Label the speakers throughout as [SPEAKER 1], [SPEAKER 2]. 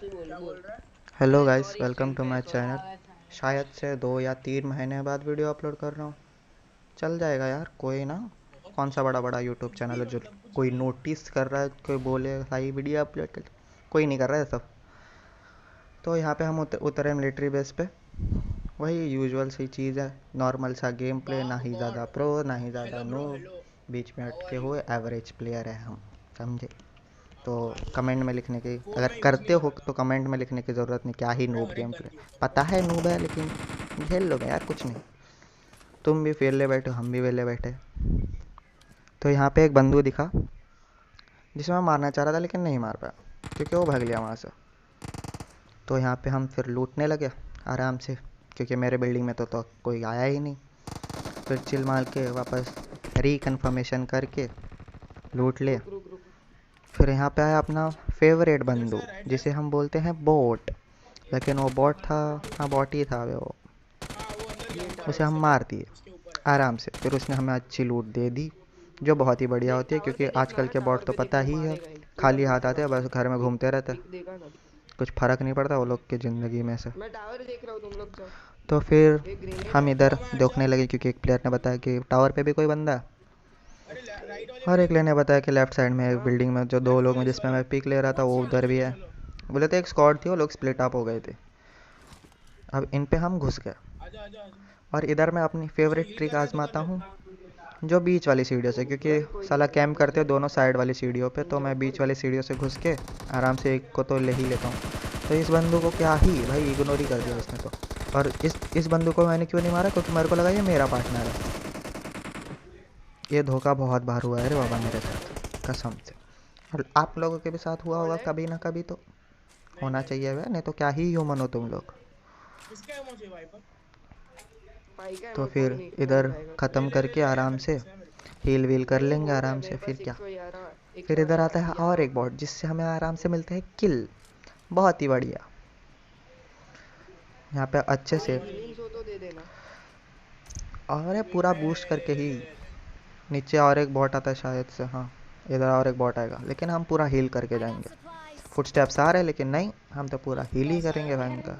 [SPEAKER 1] क्या बोल रहा है?
[SPEAKER 2] Hello guys, welcome to my channel. शायद से 2 या 3 महीने बाद वीडियो अपलोड कर रहा हूँ। चल जाएगा यार, कोई ना।
[SPEAKER 1] बहुत
[SPEAKER 2] कौन सा बड़ा बड़ा यूट्यूब
[SPEAKER 1] कुछ
[SPEAKER 2] चैनल
[SPEAKER 1] भी
[SPEAKER 2] है जो
[SPEAKER 1] मतलब कुछ
[SPEAKER 2] कोई
[SPEAKER 1] भी।
[SPEAKER 2] नोटिस कर रहा है, कोई बोले भाई वीडियो अपलोड कर? कोई नहीं कर रहा है सब। तो यहाँ पे हम उतरे मिलिट्री बेस पे। वही यूजुअल सी चीज़ है, नॉर्मल सा गेम प्ले, ना
[SPEAKER 1] बाप
[SPEAKER 2] ही ज़्यादा
[SPEAKER 1] गॉड।
[SPEAKER 2] प्रो ना ही ज़्यादा
[SPEAKER 1] हेलो
[SPEAKER 2] नो।
[SPEAKER 1] Bro, hello.
[SPEAKER 2] बीच में
[SPEAKER 1] हाउ
[SPEAKER 2] अटके
[SPEAKER 1] आर यू?
[SPEAKER 2] हुए एवरेज प्लेयर है हम, समझे? तो
[SPEAKER 1] भाई
[SPEAKER 2] कमेंट में लिखने की,
[SPEAKER 1] फोन
[SPEAKER 2] अगर
[SPEAKER 1] में यूज
[SPEAKER 2] करते
[SPEAKER 1] नहीं
[SPEAKER 2] हो
[SPEAKER 1] करता।
[SPEAKER 2] तो कमेंट में लिखने की ज़रूरत नहीं, क्या ही नूब
[SPEAKER 1] अरे
[SPEAKER 2] गेम
[SPEAKER 1] कर
[SPEAKER 2] प्ले।
[SPEAKER 1] दियो कर
[SPEAKER 2] पता है नूब है, लेकिन झेल लोगे यार, कुछ नहीं। तुम भी वेले बैठे हो, हम भी वेले बैठे। तो यहाँ पे एक बंदू दिखा जिसे मैं मारना चाह रहा था, लेकिन नहीं मार पाया क्योंकि वो भाग गया वहाँ से। तो यहाँ पे हम फिर लूटने लगे आराम से, क्योंकि मेरे बिल्डिंग में तो कोई आया ही नहीं। फिर चिल मार के वापस रिकन्फर्मेशन करके लूट ले।
[SPEAKER 1] रुक रुक रुक।
[SPEAKER 2] फिर यहाँ पे आया अपना फेवरेट
[SPEAKER 1] इधर से
[SPEAKER 2] बंदू,
[SPEAKER 1] आ राइट
[SPEAKER 2] जिसे
[SPEAKER 1] लेफ्ट।
[SPEAKER 2] हम बोलते हैं बोट। लेकिन वो बॉट था। हाँ, बॉट ही था वो।
[SPEAKER 1] हाँ वो अंदर गया,
[SPEAKER 2] उसे
[SPEAKER 1] ऊपर राइट
[SPEAKER 2] हम
[SPEAKER 1] से
[SPEAKER 2] मार
[SPEAKER 1] लेफ्ट।
[SPEAKER 2] दिए
[SPEAKER 1] उसके ऊपर है।
[SPEAKER 2] आराम से। फिर उसने हमें अच्छी लूट दे दी, जो बहुत ही बढ़िया
[SPEAKER 1] देख
[SPEAKER 2] होती है,
[SPEAKER 1] टावर
[SPEAKER 2] क्योंकि
[SPEAKER 1] पे देखना
[SPEAKER 2] आजकल
[SPEAKER 1] है,
[SPEAKER 2] के बॉट
[SPEAKER 1] टावर
[SPEAKER 2] तो
[SPEAKER 1] पे
[SPEAKER 2] पता
[SPEAKER 1] देखना,
[SPEAKER 2] ही है,
[SPEAKER 1] मारेगा ही पूरा
[SPEAKER 2] खाली हाथ
[SPEAKER 1] नीचे
[SPEAKER 2] आते हैं,
[SPEAKER 1] वाला।
[SPEAKER 2] बस घर में घूमते रहते हैं।
[SPEAKER 1] देखा ना।
[SPEAKER 2] कुछ फ़र्क नहीं पड़ता वो लोग की ज़िंदगी में से।
[SPEAKER 1] मैं टावर देख रहा हूँ, तुम लोग जाओ।
[SPEAKER 2] तो फिर
[SPEAKER 1] एक ग्रेनेड
[SPEAKER 2] हम
[SPEAKER 1] है,
[SPEAKER 2] इधर
[SPEAKER 1] फ्लॉ में
[SPEAKER 2] देखने
[SPEAKER 1] आजा।
[SPEAKER 2] लगे, क्योंकि एक प्लेयर ने बताया कि टावर पे भी कोई बंदा है।
[SPEAKER 1] अरे राइट वाले
[SPEAKER 2] और एक
[SPEAKER 1] बिल्डिंग में।
[SPEAKER 2] ने बताया कि लेफ्ट साइड में एक
[SPEAKER 1] हाँ
[SPEAKER 2] बिल्डिंग में जो दो
[SPEAKER 1] लेफ्ट
[SPEAKER 2] लोग में
[SPEAKER 1] वाले
[SPEAKER 2] जिसमें
[SPEAKER 1] सॉरी।
[SPEAKER 2] मैं पिक ले रहा था वो उधर भी
[SPEAKER 1] चलो
[SPEAKER 2] है।
[SPEAKER 1] चलो।
[SPEAKER 2] बोले तो एक स्क्वाड थी, वो लोग स्प्लिट अप हो गए थे। अब इन पे हम घुस गए।
[SPEAKER 1] आजा आजा आजा।
[SPEAKER 2] और इधर मैं अपनी
[SPEAKER 1] उसको
[SPEAKER 2] फेवरेट
[SPEAKER 1] हील
[SPEAKER 2] ट्रिक
[SPEAKER 1] कर रहा है तो कर
[SPEAKER 2] आजमाता
[SPEAKER 1] ले।
[SPEAKER 2] हूँ, जो बीच वाली सीढ़ियों से, क्योंकि
[SPEAKER 1] अरे कोई नहीं
[SPEAKER 2] साला
[SPEAKER 1] कोई नहीं,
[SPEAKER 2] कैंप
[SPEAKER 1] घुस
[SPEAKER 2] करते
[SPEAKER 1] जाओ
[SPEAKER 2] हैं दोनों साइड वाली सीढ़ियों पे,
[SPEAKER 1] घुस
[SPEAKER 2] तो
[SPEAKER 1] जाओ
[SPEAKER 2] मैं
[SPEAKER 1] कोई
[SPEAKER 2] बीच वाली
[SPEAKER 1] नहीं।
[SPEAKER 2] सीढ़ियों से घुस के आराम से एक को तो ले ही लेता हूँ। तो इस बंदू को क्या ही भाई इग्नोर ही कर दिया
[SPEAKER 1] अच्छा।
[SPEAKER 2] इसने तो। और इस बंदू को मैंने क्यों नहीं मारा, क्योंकि मेरे को लगा ये मेरा पार्टनर है। ये धोखा बहुत बार हुआ है रे बाबा मेरे साथ, कसम से। और आप लोगों के भी साथ हुआ
[SPEAKER 1] ऑल
[SPEAKER 2] होगा
[SPEAKER 1] डेड।
[SPEAKER 2] कभी ना कभी तो।
[SPEAKER 1] नहीं
[SPEAKER 2] होना
[SPEAKER 1] नहीं नहीं।
[SPEAKER 2] चाहिए वह, नहीं तो क्या ही ह्यूमन हो तुम लोग।
[SPEAKER 1] किसका एमओ चाहिए वाइपर? भाई का
[SPEAKER 2] तो
[SPEAKER 1] एमओ कोई
[SPEAKER 2] फिर
[SPEAKER 1] नहीं, मिल
[SPEAKER 2] इधर
[SPEAKER 1] जाएगा कोई
[SPEAKER 2] ख़त्म
[SPEAKER 1] नहीं।
[SPEAKER 2] करके आराम से
[SPEAKER 1] बैंडेजेस है मेरे पास।
[SPEAKER 2] हील वील कर
[SPEAKER 1] नहीं
[SPEAKER 2] लेंगे
[SPEAKER 1] हो गया
[SPEAKER 2] आराम
[SPEAKER 1] मेरे
[SPEAKER 2] से, फिर
[SPEAKER 1] पास
[SPEAKER 2] क्या।
[SPEAKER 1] 111,
[SPEAKER 2] फिर इधर आता है और
[SPEAKER 1] 111।
[SPEAKER 2] एक बॉट, जिससे हमें आराम से मिलते हैं किल। बहुत ही बढ़िया। यहाँ पे अच्छे
[SPEAKER 1] कोई
[SPEAKER 2] से।
[SPEAKER 1] हीलिंग्स हो तो दे देना।
[SPEAKER 2] और ये
[SPEAKER 1] एक
[SPEAKER 2] पूरा
[SPEAKER 1] है
[SPEAKER 2] बूस्ट करके
[SPEAKER 1] ले
[SPEAKER 2] ही।
[SPEAKER 1] ले ले।
[SPEAKER 2] नीचे और एक बॉट आता है शायद से, हाँ। इधर और एक बॉट आएगा, लेकिन हम पूरा हील करके
[SPEAKER 3] I got
[SPEAKER 2] जाएंगे।
[SPEAKER 3] supplies.
[SPEAKER 2] फुटस्टेप्स आ रहे हैं, लेकिन नहीं, हम तो पूरा हील ही
[SPEAKER 1] कहाँ से
[SPEAKER 2] करेंगे
[SPEAKER 1] आया?
[SPEAKER 2] भयंकर।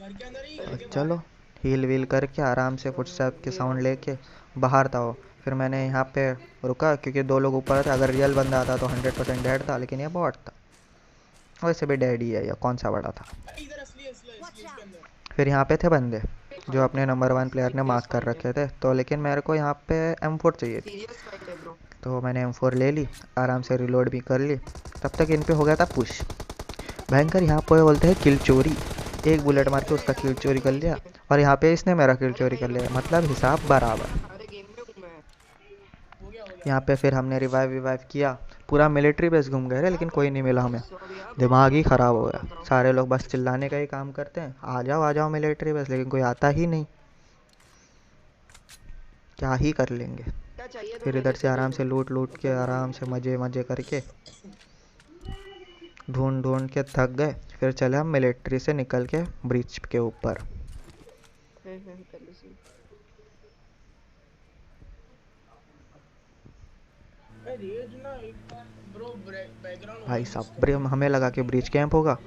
[SPEAKER 1] घर के अंदर ही, घर
[SPEAKER 2] और
[SPEAKER 1] के बाहर
[SPEAKER 2] चलो,
[SPEAKER 1] है?
[SPEAKER 2] हील वील करके आराम से फुटस्टेप के
[SPEAKER 1] दे रहा
[SPEAKER 2] साउंड
[SPEAKER 1] हूँ।
[SPEAKER 2] लेके बाहर था वो। फिर मैंने यहाँ पे रुका, क्योंकि 2 लोग ऊपर थे। अगर रियल बंदा आता तो 100% डेड था, लेकिन ये बॉट था। वैसे भी डेड ही है, या कौन सा बड़ा था।
[SPEAKER 1] अरे इधर असली असली असली
[SPEAKER 3] Watch
[SPEAKER 1] उसके
[SPEAKER 3] out.
[SPEAKER 1] अंदर।
[SPEAKER 2] फिर यहाँ पे थे बंदे जो
[SPEAKER 1] फाइट
[SPEAKER 2] अपने
[SPEAKER 1] है।
[SPEAKER 2] नंबर 1 प्लेयर ने
[SPEAKER 1] सीरियस
[SPEAKER 2] मार्क कर
[SPEAKER 1] फाइट है।
[SPEAKER 2] रखे थे, तो लेकिन मेरे को यहाँ पे M4 चाहिए थी।
[SPEAKER 1] सीरियस फाइट है ब्रो।
[SPEAKER 2] तो मैंने M4 ले ली, आराम से रिलोड भी कर ली। तब तक इन पे हो गया था पुश भयंकर। यहाँ पे बोलते हैं किल चोरी। एक
[SPEAKER 1] अरे
[SPEAKER 2] बुलेट मार के
[SPEAKER 1] अरे
[SPEAKER 2] उसका किल
[SPEAKER 1] गेम में
[SPEAKER 2] चोरी
[SPEAKER 1] हूँ
[SPEAKER 2] कर
[SPEAKER 1] मैं
[SPEAKER 2] लिया।
[SPEAKER 1] इसके।
[SPEAKER 2] और यहाँ पे इसने मेरा किल
[SPEAKER 1] अरे
[SPEAKER 2] चोरी
[SPEAKER 1] भाई
[SPEAKER 2] कर
[SPEAKER 1] रुक
[SPEAKER 2] लिया,
[SPEAKER 1] जा,
[SPEAKER 2] मतलब
[SPEAKER 1] गेम में
[SPEAKER 2] हिसाब
[SPEAKER 1] हूँ मैं।
[SPEAKER 2] बराबर।
[SPEAKER 1] अरे गेम में हूँ मैं। हो गया
[SPEAKER 2] यहाँ
[SPEAKER 1] हो
[SPEAKER 2] पे
[SPEAKER 1] गया।
[SPEAKER 2] फिर हमने रिवाइव विवाइव किया। पूरा मिलिट्री बेस घूम गए रे, लेकिन कोई नहीं मिला हमें।
[SPEAKER 1] सॉरी हाँ ब्रो,
[SPEAKER 2] दिमाग ही
[SPEAKER 1] मैं
[SPEAKER 2] ख़राब हो
[SPEAKER 1] भूल
[SPEAKER 2] गया।
[SPEAKER 1] जाता हूँ।
[SPEAKER 2] सारे लोग बस चिल्लाने का ही काम करते हैं, आ जाओ मिलिट्री बेस, लेकिन कोई आता ही नहीं। क्या ही कर लेंगे।
[SPEAKER 1] क्या चाहिए तो
[SPEAKER 2] फिर इधर
[SPEAKER 1] मेरे
[SPEAKER 2] से
[SPEAKER 1] से ले
[SPEAKER 2] आराम
[SPEAKER 1] लो।
[SPEAKER 2] से लूट लूट के,
[SPEAKER 1] मतलब
[SPEAKER 2] आराम से मज़े मज़े करके ढूंढ ढूंढ के थक गए। फिर चले हम मिलिट्री से निकल के ब्रिज के ऊपर।
[SPEAKER 1] है पहले से। अरे रेज ना एक। ब्रो बैकग्राउंड
[SPEAKER 2] भाई
[SPEAKER 1] वॉइस
[SPEAKER 2] साहब,
[SPEAKER 1] डिस्टर्ब कर
[SPEAKER 2] हमें
[SPEAKER 1] रहा है
[SPEAKER 2] लगा कि
[SPEAKER 1] सबका।
[SPEAKER 2] ब्रिज कैंप होगा,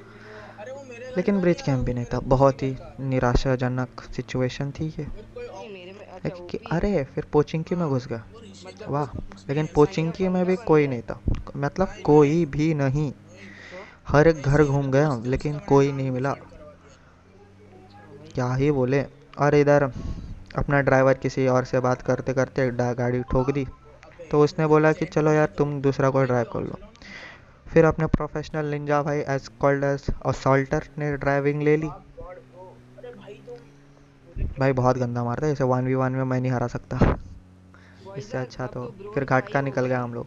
[SPEAKER 1] अरे वो मेरे घर
[SPEAKER 2] लेकिन
[SPEAKER 1] का
[SPEAKER 2] ब्रिज
[SPEAKER 1] नहीं है,
[SPEAKER 2] कैंप भी
[SPEAKER 1] वो
[SPEAKER 2] नहीं था।
[SPEAKER 1] मेरे
[SPEAKER 2] बहुत
[SPEAKER 1] दूसरे
[SPEAKER 2] ही
[SPEAKER 1] घर का।
[SPEAKER 2] निराशाजनक सिचुएशन थी ये।
[SPEAKER 1] कोई नहीं मेरे में, अच्छा ओपी है।
[SPEAKER 2] अरे फिर पोचिंकी में
[SPEAKER 1] हाँ
[SPEAKER 2] घुस गया।
[SPEAKER 1] वो ऋषि था,
[SPEAKER 2] वाह।
[SPEAKER 1] कुछ नहीं
[SPEAKER 2] लेकिन
[SPEAKER 1] ऐसा ही
[SPEAKER 2] पोचिंकी
[SPEAKER 1] आता
[SPEAKER 2] में भी
[SPEAKER 1] उल्टा बन
[SPEAKER 2] कोई
[SPEAKER 1] गया
[SPEAKER 2] नहीं
[SPEAKER 1] है।
[SPEAKER 2] था, मतलब
[SPEAKER 1] नहीं नहीं
[SPEAKER 2] कोई
[SPEAKER 1] नहीं
[SPEAKER 2] भी नहीं।
[SPEAKER 1] नहीं तो
[SPEAKER 2] हर एक घर
[SPEAKER 1] ऐसे ही मेरे
[SPEAKER 2] घूम गए
[SPEAKER 1] दोस्त
[SPEAKER 2] हम,
[SPEAKER 1] थे,
[SPEAKER 2] लेकिन
[SPEAKER 1] उसका मैंने
[SPEAKER 2] कोई
[SPEAKER 1] नाम
[SPEAKER 2] नहीं
[SPEAKER 1] को
[SPEAKER 2] मिला।
[SPEAKER 1] फ्लड करवा दिया।
[SPEAKER 3] अच्छा भाई।
[SPEAKER 2] क्या ही बोले। और इधर अपना ड्राइवर किसी और से बात करते करते गाड़ी ठोक दी।
[SPEAKER 1] अबे
[SPEAKER 2] तो उसने
[SPEAKER 1] मुझे
[SPEAKER 2] बोला कि
[SPEAKER 1] चैट
[SPEAKER 2] चलो
[SPEAKER 1] बॉक्स
[SPEAKER 2] यार,
[SPEAKER 1] में तो
[SPEAKER 2] तुम दूसरा कोई
[SPEAKER 1] मैं भी
[SPEAKER 2] ड्राइव कर
[SPEAKER 1] ऑन
[SPEAKER 2] लो।
[SPEAKER 1] चला हूँ।
[SPEAKER 2] फिर अपने प्रोफेशनल निंजा भाई एज कॉल्ड एज असॉल्टर ने ड्राइविंग ले ली।
[SPEAKER 1] बाप गॉड ब्रो। अरे भाई तुम मुझे
[SPEAKER 2] भाई
[SPEAKER 1] किल
[SPEAKER 2] बहुत
[SPEAKER 1] क्यों
[SPEAKER 2] गंदा
[SPEAKER 1] देते हो?
[SPEAKER 2] मारता है इसे, 1v1 में मैं नहीं हरा सकता। इससे
[SPEAKER 1] पॉइजन
[SPEAKER 2] अच्छा
[SPEAKER 1] अब
[SPEAKER 2] तो
[SPEAKER 1] तो
[SPEAKER 2] फिर
[SPEAKER 1] ब्रोस
[SPEAKER 2] घाटका
[SPEAKER 1] भाई हो
[SPEAKER 2] निकल
[SPEAKER 1] गए।
[SPEAKER 2] गया हम लोग।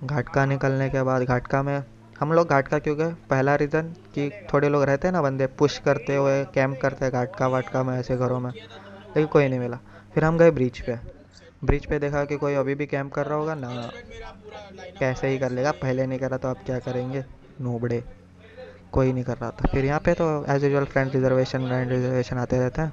[SPEAKER 2] घाटका
[SPEAKER 1] हाँ
[SPEAKER 2] निकलने
[SPEAKER 1] पता
[SPEAKER 2] के
[SPEAKER 1] है।
[SPEAKER 2] बाद घाटका में हम लोग घाटका क्यों गए, पहला रीज़न कि
[SPEAKER 1] चलेगा।
[SPEAKER 2] थोड़े लोग रहते हैं ना बंदे पुश
[SPEAKER 1] अरे
[SPEAKER 2] करते
[SPEAKER 1] पेड़
[SPEAKER 2] हुए
[SPEAKER 1] था, पता
[SPEAKER 2] कैंप
[SPEAKER 1] है क्या?
[SPEAKER 2] करते हैं घाटका
[SPEAKER 1] ये
[SPEAKER 2] वाटका में,
[SPEAKER 1] मेरे को
[SPEAKER 2] ऐसे घरों
[SPEAKER 1] स्पॉट
[SPEAKER 2] में।
[SPEAKER 1] किया था तो मैंने
[SPEAKER 2] लेकिन
[SPEAKER 1] वहां
[SPEAKER 2] कोई
[SPEAKER 1] पे
[SPEAKER 2] नहीं मिला। फिर हम
[SPEAKER 1] अपना
[SPEAKER 2] गए ब्रिज पे।
[SPEAKER 1] सेट
[SPEAKER 2] ब्रिज
[SPEAKER 1] किया।
[SPEAKER 2] पे देखा कि कोई अभी भी कैंप कर रहा होगा ना।
[SPEAKER 1] एक मिनट, मेरा पूरा लाइनअप आ
[SPEAKER 2] कैसे
[SPEAKER 1] रहा
[SPEAKER 2] ही
[SPEAKER 1] है
[SPEAKER 2] कर लेगा,
[SPEAKER 1] इसलिए।
[SPEAKER 2] पहले नहीं करा तो अब क्या करेंगे। नूबड़े। कोई नहीं कर रहा था। फिर
[SPEAKER 1] 4
[SPEAKER 2] यहाँ पे
[SPEAKER 1] बंदे
[SPEAKER 2] तो
[SPEAKER 1] हैं।
[SPEAKER 2] एज यूजल फ्रेंड
[SPEAKER 1] एक मिनट,
[SPEAKER 2] रिजर्वेशन
[SPEAKER 1] बाहर
[SPEAKER 2] ब्रांड
[SPEAKER 1] होने दो,
[SPEAKER 2] रिजर्वेशन आते रहते हैं।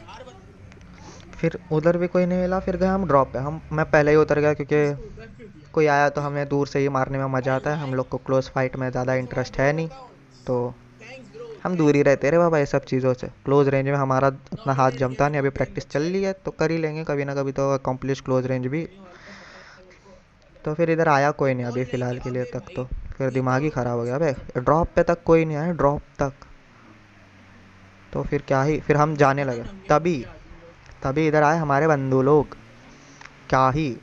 [SPEAKER 1] 4 बंदे।
[SPEAKER 2] फिर उधर भी कोई नहीं मिला, फिर गए हम ड्रॉप पे। मैं पहले ही उतर गया क्योंकि
[SPEAKER 1] इसको उधर क्यों दिया?
[SPEAKER 2] कोई आया तो हमें दूर से ही मारने में मज़ा
[SPEAKER 1] अबे
[SPEAKER 2] आता है। हम
[SPEAKER 1] लाइक
[SPEAKER 2] लोग को क्लोज फाइट में ज़्यादा
[SPEAKER 1] लाजवाब
[SPEAKER 2] इंटरेस्ट
[SPEAKER 1] ब्रो,
[SPEAKER 2] है नहीं,
[SPEAKER 1] बताओ।
[SPEAKER 2] तो
[SPEAKER 1] थैंक्स ब्रो,
[SPEAKER 2] हम दूर ही
[SPEAKER 1] थैंक्स ब्रो।
[SPEAKER 2] रहते रहे बाबा ये सब चीज़ों से। क्लोज रेंज में हमारा उतना हाथ
[SPEAKER 1] डोमिनेट किया
[SPEAKER 2] जमता नहीं।
[SPEAKER 1] ब्रो,
[SPEAKER 2] अभी
[SPEAKER 1] गेम
[SPEAKER 2] प्रैक्टिस चल
[SPEAKER 1] बच्चा है।
[SPEAKER 2] रही है तो कर ही लेंगे कभी ना कभी तो अकम्पलिश क्लोज रेंज भी।
[SPEAKER 1] नहीं वाला पता है मेरे को।
[SPEAKER 2] तो फिर इधर आया कोई नहीं
[SPEAKER 1] कौन
[SPEAKER 2] अभी
[SPEAKER 1] नहीं
[SPEAKER 2] फ़िलहाल
[SPEAKER 1] गया?
[SPEAKER 2] के लिए
[SPEAKER 1] अबे
[SPEAKER 2] तक तो।
[SPEAKER 1] भाई,
[SPEAKER 2] फिर
[SPEAKER 1] एक
[SPEAKER 2] दिमाग
[SPEAKER 1] और
[SPEAKER 2] ही
[SPEAKER 1] होता
[SPEAKER 2] ख़राब
[SPEAKER 1] तो
[SPEAKER 2] हो गया।
[SPEAKER 1] उसको
[SPEAKER 2] अबे
[SPEAKER 1] करता।
[SPEAKER 2] ड्रॉप पे तक कोई नहीं आया, ड्रॉप तक। तो फिर क्या ही, फिर हम
[SPEAKER 1] मुझे
[SPEAKER 2] जाने
[SPEAKER 1] पता
[SPEAKER 2] लगे।
[SPEAKER 1] नंगे
[SPEAKER 2] तभी
[SPEAKER 1] पुंगे आदमी लोग।
[SPEAKER 2] तभी इधर आए हमारे बंधु लोग। क्या ही।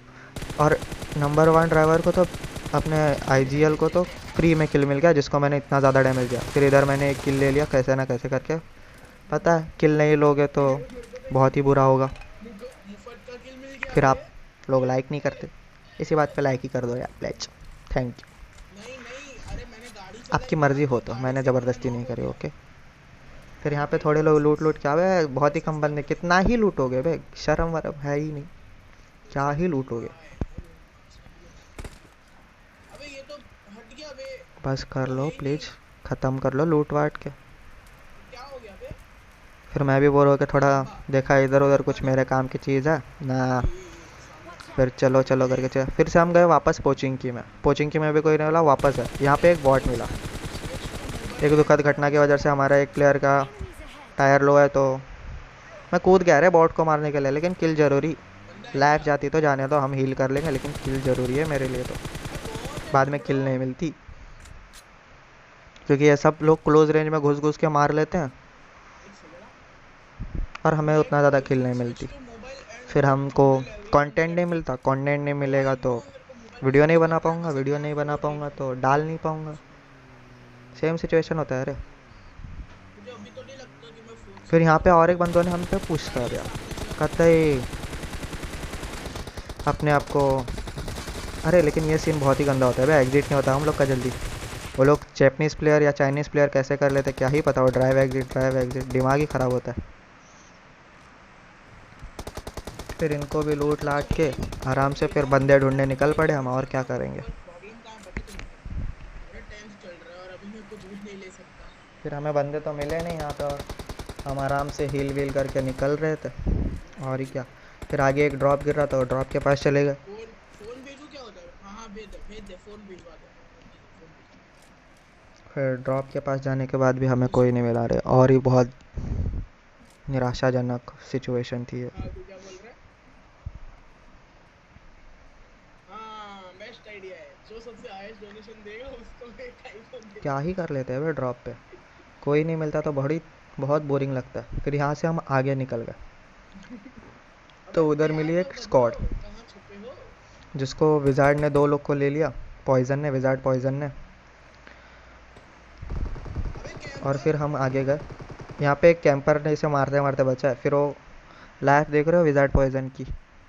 [SPEAKER 2] और नंबर वन ड्राइवर को तो, अपने आईजीएल को तो फ्री में किल मिल गया, जिसको मैंने इतना ज़्यादा डैमेज दिया। फिर इधर मैंने एक किल ले लिया कैसे ना कैसे करके। पता है किल नहीं लोगे तो
[SPEAKER 1] मेरे को तो
[SPEAKER 2] बहुत ही बुरा होगा।
[SPEAKER 1] मुफ्त का किल मिल गया
[SPEAKER 2] फिर
[SPEAKER 1] बे।
[SPEAKER 2] आप लोग लाइक नहीं करते। इसी बात पे लाइक ही कर दो यार प्लीज। Thank you.
[SPEAKER 1] नहीं नहीं, अरे मैंने गाड़ी
[SPEAKER 2] आपकी
[SPEAKER 1] चलाई ना,
[SPEAKER 2] मर्ज़ी हो
[SPEAKER 1] तो
[SPEAKER 2] तो,
[SPEAKER 1] गाड़ी
[SPEAKER 2] मैंने
[SPEAKER 1] से बंदा
[SPEAKER 2] ज़बरदस्ती नहीं
[SPEAKER 1] नॉक हो
[SPEAKER 2] करी,
[SPEAKER 1] गया।
[SPEAKER 2] ओके। फिर
[SPEAKER 1] हाँ
[SPEAKER 2] यहाँ पे
[SPEAKER 1] भाई,
[SPEAKER 2] थोड़े लोग लूट
[SPEAKER 1] लाइसेंस।
[SPEAKER 2] लूट के आवे, बहुत ही
[SPEAKER 1] लाइसेंस
[SPEAKER 2] कम
[SPEAKER 1] का
[SPEAKER 2] बंदे।
[SPEAKER 1] मतलब
[SPEAKER 2] कितना ही लूटोगे बे, शर्म वरम है ही नहीं। क्या ही लूटोगे।
[SPEAKER 1] हाँ यार, सही है। अबे ये तो हट गया बे।
[SPEAKER 2] बस
[SPEAKER 1] ये
[SPEAKER 2] कर
[SPEAKER 1] तो है
[SPEAKER 2] लो
[SPEAKER 1] ही नहीं।
[SPEAKER 2] प्लीज़, ख़त्म कर लो लूट वाट के।
[SPEAKER 1] ये क्या हो गया बे?
[SPEAKER 2] फिर मैं भी बोर हो के
[SPEAKER 1] ये
[SPEAKER 2] थोड़ा
[SPEAKER 1] लंबा।
[SPEAKER 2] देखा इधर उधर,
[SPEAKER 1] लंबा
[SPEAKER 2] कुछ
[SPEAKER 1] जा।
[SPEAKER 2] मेरे काम की चीज़ है ना।
[SPEAKER 1] सामने।
[SPEAKER 2] फिर चलो चलो
[SPEAKER 1] अबे
[SPEAKER 2] करके चले, फिर से हम गए वापस पोचिंकी में। पोचिंकी में भी कोई नहीं मिला, वापस है यहाँ पे एक बॉट मिला।
[SPEAKER 1] स्विच टू
[SPEAKER 2] एक
[SPEAKER 1] मोबाइल
[SPEAKER 2] दुखद
[SPEAKER 1] एंड
[SPEAKER 2] घटना की वजह से
[SPEAKER 1] स्क्वाड।
[SPEAKER 2] हमारा एक प्लेयर का टायर लो है, तो मैं कूद गया रे बॉट को मारने के लिए, लेकिन किल ज़रूरी।
[SPEAKER 1] बंदा है
[SPEAKER 2] लैग
[SPEAKER 1] क्या?
[SPEAKER 2] जाती तो जाने दो, हम हील कर लेंगे, लेकिन किल ज़रूरी है मेरे लिए तो।
[SPEAKER 1] अबे बहुत है
[SPEAKER 2] बाद
[SPEAKER 1] तो
[SPEAKER 2] में
[SPEAKER 1] ब्रो।
[SPEAKER 2] किल नहीं मिलती, क्योंकि ये सब लोग क्लोज रेंज में घुस घुस के मार लेते हैं
[SPEAKER 1] एक सेकंड।
[SPEAKER 2] और हमें
[SPEAKER 1] ब्रेक
[SPEAKER 2] उतना ज़्यादा किल
[SPEAKER 1] पॉइजन
[SPEAKER 2] नहीं
[SPEAKER 1] स्विच
[SPEAKER 2] मिलती।
[SPEAKER 1] टू मोबाइल एंड
[SPEAKER 2] फिर हमको
[SPEAKER 1] रिवील एवरीवन
[SPEAKER 2] कंटेंट नहीं
[SPEAKER 1] गेट्स इट।
[SPEAKER 2] मिलता। कंटेंट नहीं
[SPEAKER 1] ओ
[SPEAKER 2] मिलेगा
[SPEAKER 1] भाई
[SPEAKER 2] तो
[SPEAKER 1] ब्रो, मेरे को मोबाइल में
[SPEAKER 2] वीडियो नहीं
[SPEAKER 1] सर्च
[SPEAKER 2] बना
[SPEAKER 1] करना है,
[SPEAKER 2] पाऊँगा,
[SPEAKER 1] बस
[SPEAKER 2] वीडियो
[SPEAKER 1] इतना
[SPEAKER 2] नहीं बना पाऊँगा तो
[SPEAKER 1] 484
[SPEAKER 2] डाल नहीं
[SPEAKER 1] गेम
[SPEAKER 2] पाऊँगा।
[SPEAKER 1] वॉच।
[SPEAKER 2] सेम सिचुएशन होता है अरे।
[SPEAKER 1] मुझे अभी तो नहीं लगता कि मैं फोन से
[SPEAKER 2] फिर यहाँ
[SPEAKER 1] खेल
[SPEAKER 2] पे और एक
[SPEAKER 1] पाऊंगा।
[SPEAKER 2] बंदों ने हम पे पुश कर
[SPEAKER 1] गाड़ी है
[SPEAKER 2] दिया।
[SPEAKER 1] सामने, चल।
[SPEAKER 2] कतई अपने आप को। अरे लेकिन ये सीन बहुत ही गंदा होता है भाई, एग्जिट नहीं होता हम लोग का जल्दी। वो लोग जैपनीज़ प्लेयर या चाइनीज़ प्लेयर कैसे कर लेते क्या ही पता। वो ड्राइव एग्जिट दिमाग ही ख़राब होता है। फिर इनको भी लूट
[SPEAKER 1] अच्छा
[SPEAKER 2] लाट के
[SPEAKER 1] भाई,
[SPEAKER 2] आराम से
[SPEAKER 1] कोई
[SPEAKER 2] फिर
[SPEAKER 1] बात
[SPEAKER 2] बंदे
[SPEAKER 1] नहीं
[SPEAKER 2] ढूंढने
[SPEAKER 1] यार,
[SPEAKER 2] निकल
[SPEAKER 1] भाई
[SPEAKER 2] पड़े
[SPEAKER 1] मैं
[SPEAKER 2] हम, और
[SPEAKER 1] दूध
[SPEAKER 2] क्या
[SPEAKER 1] ले लूंगा,
[SPEAKER 2] करेंगे।
[SPEAKER 1] पर प्रॉब्लम कहाँ पता है तुमको? मेरा 10th चल रहा है और अभी मैं को दूध नहीं ले सकता।
[SPEAKER 2] फिर हमें बंदे तो मिले नहीं यहाँ पे, और हम आराम से हील वील करके निकल रहे थे, और ही क्या। फिर आगे एक ड्रॉप गिर रहा था, ड्रॉप के पास चले गए।
[SPEAKER 1] फोन फोन भेजू क्या उधर? हाँ हाँ, भेज दे फोन भिजवा दे। फोन भेजवा दे।
[SPEAKER 2] फिर ड्रॉप के पास जाने के बाद भी हमें
[SPEAKER 1] पूछ
[SPEAKER 2] कोई
[SPEAKER 1] ले।
[SPEAKER 2] नहीं मिला रहे, और ही बहुत निराशाजनक सिचुएशन थी ये।
[SPEAKER 1] हाँ, तू क्या बोल रहा है? हाँ, बेस्ट आइडिया है, जो सबसे हाईएस्ट डोनेशन देगा उसको मैं एक आईफोन दे
[SPEAKER 2] क्या ही
[SPEAKER 1] दूंगा।
[SPEAKER 2] कर लेते हैं भाई ड्रॉप पे। कोई नहीं मिलता तो बड़ी बहुत बोरिंग लगता है। फिर यहाँ से हम आगे निकल गए,
[SPEAKER 1] अबे
[SPEAKER 2] तो उधर मिली
[SPEAKER 1] तैयार तो
[SPEAKER 2] एक
[SPEAKER 1] कर लो,
[SPEAKER 2] स्क्वाड,
[SPEAKER 1] कहाँ छुपे हो?
[SPEAKER 2] जिसको विजार्ड ने 2 लोग को ले लिया। पॉइजन ने।
[SPEAKER 1] अबे
[SPEAKER 2] और फिर
[SPEAKER 1] कैंपर।
[SPEAKER 2] हम आगे गए। यहाँ पे एक कैंपर ने इसे मारते मारते बचा है। फिर वो लाइफ देख रहे हो विजार्ड पॉइजन की,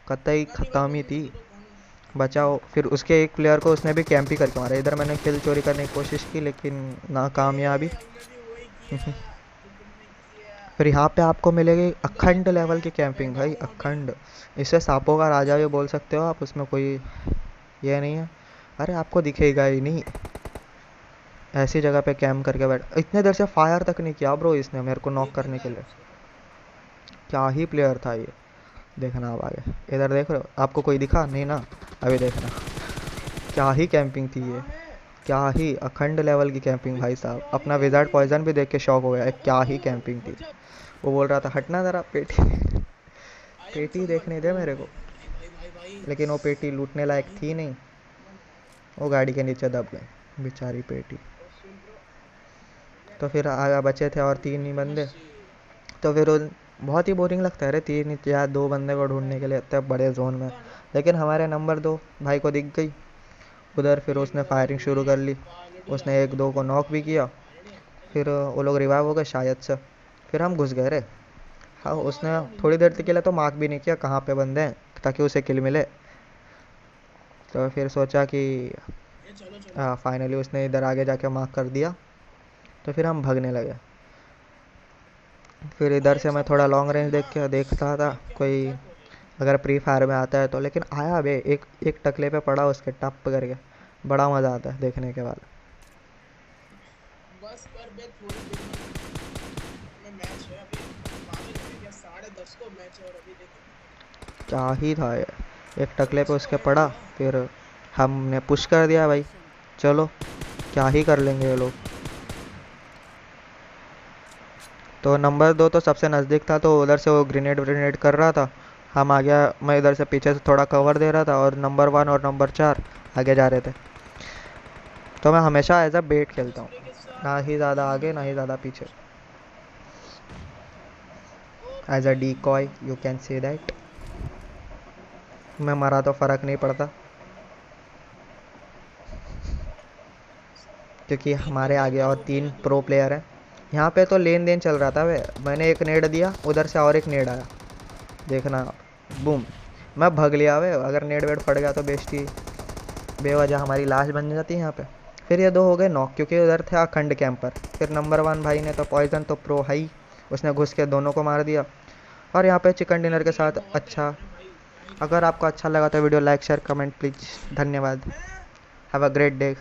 [SPEAKER 2] कतई
[SPEAKER 1] पता नहीं भाई,
[SPEAKER 2] ख़त्म ही
[SPEAKER 1] तुम
[SPEAKER 2] थी।
[SPEAKER 1] बोल दो कौन।
[SPEAKER 2] बचाओ। फिर उसके एक प्लेयर को उसने भी कैंपी करके मारा। इधर मैंने किल चोरी करने की कोशिश की, लेकिन
[SPEAKER 1] अबे
[SPEAKER 2] नाकामयाबी।
[SPEAKER 1] हमने भी वही किया जो तुमने किया।
[SPEAKER 2] फिर यहाँ पे आपको मिलेगी
[SPEAKER 1] इधर
[SPEAKER 2] अखंड लेवल की
[SPEAKER 1] मैं
[SPEAKER 2] कैंपिंग
[SPEAKER 1] बैठा
[SPEAKER 2] भाई,
[SPEAKER 1] हूँ अभी।
[SPEAKER 2] अखंड। इसे सांपों का राजा भी
[SPEAKER 1] अच्छा।
[SPEAKER 2] बोल सकते हो आप, उसमें कोई ये नहीं है। अरे आपको दिखेगा ही नहीं। ऐसी जगह पे कैंप करके बैठ, इतने देर से फायर तक नहीं किया ब्रो इसने मेरे को नॉक
[SPEAKER 1] एक
[SPEAKER 2] करने
[SPEAKER 1] बंदा
[SPEAKER 2] के
[SPEAKER 1] है
[SPEAKER 2] लिए।
[SPEAKER 1] उसको।
[SPEAKER 2] क्या ही प्लेयर था ये। देखना अब आगे, इधर देख रहे हो, आपको कोई दिखा नहीं ना। अभी देखना, क्या ही कैंपिंग थी ये।
[SPEAKER 1] कहाँ है?
[SPEAKER 2] क्या ही अखंड लेवल की कैंपिंग
[SPEAKER 1] अबे
[SPEAKER 2] भाई साहब।
[SPEAKER 1] क्या
[SPEAKER 2] अपना
[SPEAKER 1] ही
[SPEAKER 2] विजार्ड
[SPEAKER 1] कैंपिंग?
[SPEAKER 2] पॉइजन भी देख के शॉक हो गया,
[SPEAKER 1] ओ
[SPEAKER 2] क्या
[SPEAKER 1] ओ
[SPEAKER 2] ही कैंपिंग थी।
[SPEAKER 1] गजब।
[SPEAKER 2] वो बोल रहा था
[SPEAKER 1] गजब।
[SPEAKER 2] हटना ज़रा पेटी।
[SPEAKER 1] आई एम
[SPEAKER 2] पेटी
[SPEAKER 1] समवन।
[SPEAKER 2] देखने
[SPEAKER 1] ओ
[SPEAKER 2] दे मेरे
[SPEAKER 1] भाई
[SPEAKER 2] को।
[SPEAKER 1] भाई भाई भाई भाई भाई।
[SPEAKER 2] लेकिन वो पेटी लूटने
[SPEAKER 1] क्या
[SPEAKER 2] लायक
[SPEAKER 1] ही
[SPEAKER 2] थी नहीं।
[SPEAKER 1] कैंपिंग।
[SPEAKER 2] वो गाड़ी के नीचे दब गई बेचारी पेटी।
[SPEAKER 1] ओ सुन ब्रो।
[SPEAKER 2] तो फिर आगे बचे थे और 3 ही बंदे।
[SPEAKER 1] नमस्ते।
[SPEAKER 2] तो फिर बहुत ही बोरिंग लगता है रे, 3 या 2 बंदे को ढूंढने के लिए इतने बड़े जोन में।
[SPEAKER 1] पता ना।
[SPEAKER 2] लेकिन हमारे नंबर 2 भाई को दिख गई उधर। फिर
[SPEAKER 1] एक
[SPEAKER 2] उसने
[SPEAKER 1] नंबर
[SPEAKER 2] फायरिंग
[SPEAKER 1] दो
[SPEAKER 2] शुरू
[SPEAKER 1] ये
[SPEAKER 2] कर ली।
[SPEAKER 1] बागड़ी
[SPEAKER 2] उसने एक
[SPEAKER 1] आदमी
[SPEAKER 2] दो को
[SPEAKER 1] एक
[SPEAKER 2] नॉक भी
[SPEAKER 1] नंबर
[SPEAKER 2] किया।
[SPEAKER 1] बागड़ी पता नहीं
[SPEAKER 2] फिर
[SPEAKER 1] क्या
[SPEAKER 2] वो लोग रिवाइव हो गए शायद से। फिर हम घुस गए रे। हाँ
[SPEAKER 1] क्यों आ रहे
[SPEAKER 2] उसने
[SPEAKER 1] हो
[SPEAKER 2] थोड़ी देर तक के लिए तो
[SPEAKER 1] नीचे?
[SPEAKER 2] मार्क भी नहीं किया कहाँ पे बंदे हैं, ताकि उसे किल मिले। तो फिर सोचा कि
[SPEAKER 1] ये चलो चलो।
[SPEAKER 2] फाइनली उसने इधर आगे जाके मार्क कर दिया। तो फिर हम भगने लगे। फिर इधर
[SPEAKER 1] आई एम
[SPEAKER 2] से मैं थोड़ा
[SPEAKER 1] समवन
[SPEAKER 2] लॉन्ग
[SPEAKER 1] फ्रॉम
[SPEAKER 2] रेंज देख के
[SPEAKER 1] मार्स।
[SPEAKER 2] देखता था
[SPEAKER 1] आई कैन
[SPEAKER 2] कोई
[SPEAKER 1] कैप ऑन इट।
[SPEAKER 2] अगर प्री फायर में आता है तो। लेकिन आया बे, एक एक टकले पे पड़ा उसके टप करके। बड़ा मज़ा आता है देखने के बाद।
[SPEAKER 1] बस कर बे, थोड़ी देर में मैच है अभी। पागल हो गया क्या? 10:30 को मैच और अभी देखो
[SPEAKER 2] क्या ही था ये, एक टकले पे उसके पड़ा, फिर हमने पुश कर दिया भाई। चलो क्या ही कर लेंगे ये लोग। तो नंबर 2 तो सबसे नज़दीक था, तो उधर से वो ग्रेनेड व्रेनेड कर रहा था। हम आ गया, मैं इधर से पीछे से थोड़ा कवर दे रहा था, और नंबर 1 और नंबर 4 आगे जा रहे थे। तो मैं हमेशा एज अ बेट खेलता हूँ,
[SPEAKER 1] दूसरे के साथ
[SPEAKER 2] ना ही ज़्यादा आगे ना ही ज़्यादा पीछे,
[SPEAKER 1] ओ
[SPEAKER 2] एज अ
[SPEAKER 1] भाई
[SPEAKER 2] decoy you can say that. मैं मरा तो फ़र्क नहीं पड़ता, क्योंकि
[SPEAKER 1] तीन
[SPEAKER 2] हमारे
[SPEAKER 1] बंदे
[SPEAKER 2] आगे
[SPEAKER 1] तो
[SPEAKER 2] और
[SPEAKER 1] हो गए
[SPEAKER 2] 3
[SPEAKER 1] ना, दो
[SPEAKER 2] प्रो
[SPEAKER 1] हो गए।
[SPEAKER 2] प्लेयर हैं। यहाँ पे तो लेन देन चल रहा था वे, मैंने एक नेड दिया, उधर से और एक नेड आया, देखना, बूम, मैं भाग लिया वे। अगर नेड वेड फट गया तो बेइज्जती, बेवजह हमारी लाश बन जाती है यहाँ पे। फिर ये 2 हो गए नॉक, क्योंकि उधर था अखंड कैंपर। फिर नंबर 1 भाई ने तो पॉइजन तो प्रो हाई, उसने घुस के दोनों को मार दिया। और यहाँ पे चिकन डिनर के
[SPEAKER 1] टीममेट
[SPEAKER 2] साथ
[SPEAKER 1] बहुत है
[SPEAKER 2] अच्छा।
[SPEAKER 1] हमारे भाई, क्या ही
[SPEAKER 2] अगर
[SPEAKER 1] करें।
[SPEAKER 2] आपको अच्छा लगा तो video like share comment please, धन्यवाद। Have a great day.